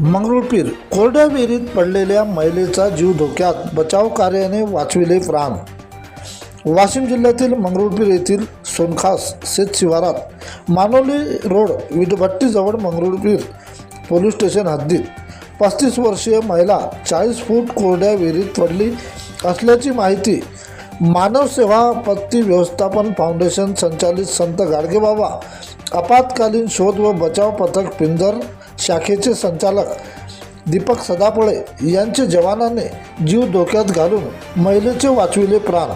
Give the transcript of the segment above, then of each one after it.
मंगरुळपीर कोरड्या विहिरीत पडलेल्या महिलेचा जीव धोक्यात, बचाव कार्याने वाचविले प्राण। वाशिम जिल्ह्यातील मंगरुळपीर येथील सोनखास शेत शिवारात Manoli road विटभट्टीजवळ Mangrulpir police station हद्दीत 35 वर्षीय महिला 40 फूट कोरड्या विहिरीत पडली असल्याची माहिती मानव सेवा आपत्ती व्यवस्थापन फाउंडेशन संचालित संत गाडगेबाबा आपत्कालीन शोध व बचाव पथक पिंजर शाखेचे संचालक दीपक सदाफळे यांचे जवानाने जीव धोक्यात घालून महिलेचे वाचविले प्राण।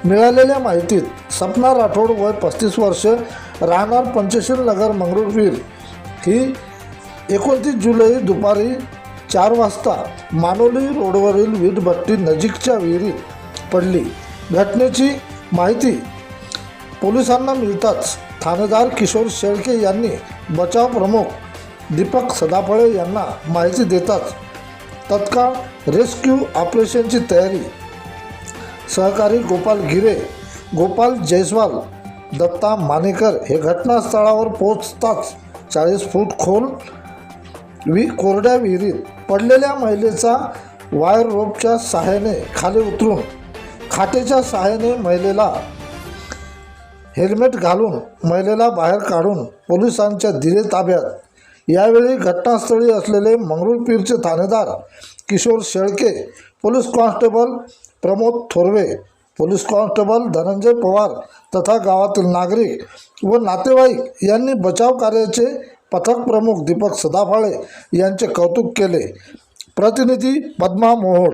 मिळालेल्या माहितीत सपना राठोड वय 35 वर्ष राहणार पंचशील नगर मंगरुळपीर ही 29 जुलै दुपारी 4 वाजता मानोली रोडवरील वीटभट्टी नजीकच्या विहिरीत पडली। घटनेची माहिती पोलिसांना मिळताच ठाणेदार किशोर शेळके यांनी बचाव प्रमुख दीपक सदाफळे यांना माहिती देताच तत्काळ रेस्क्यू ऑपरेशनची तयारी। सहकारी गोपाल गिरे, गोपाल जयस्वाल, दत्ता मानेकर हे घटनास्थळावर पोहोचताच 40 फूट खोल कोरड्या विहिरीत पडलेल्या महिलेचा वायर रोपच्या सहाय्याने खाली उतरून खाटेच्या सहाय्याने महिलेला हेल्मेट घालून महिलेला बाहेर काढून पोलिसांच्या दिले ताब्यात। यावेळी घटनास्थळी असलेले मंगरुळपीरचे ठाणेदार Kishor Shelke, police constable Pramod Thorve, police constable Dhananjay Pawar तथा गावातील नागरिक व नातेवाईक यांनी बचाव कार्याचे पथक प्रमुख दीपक सदाफळे यांचे कौतुक केले। प्रतिनिधी पद्मा मोहोळ।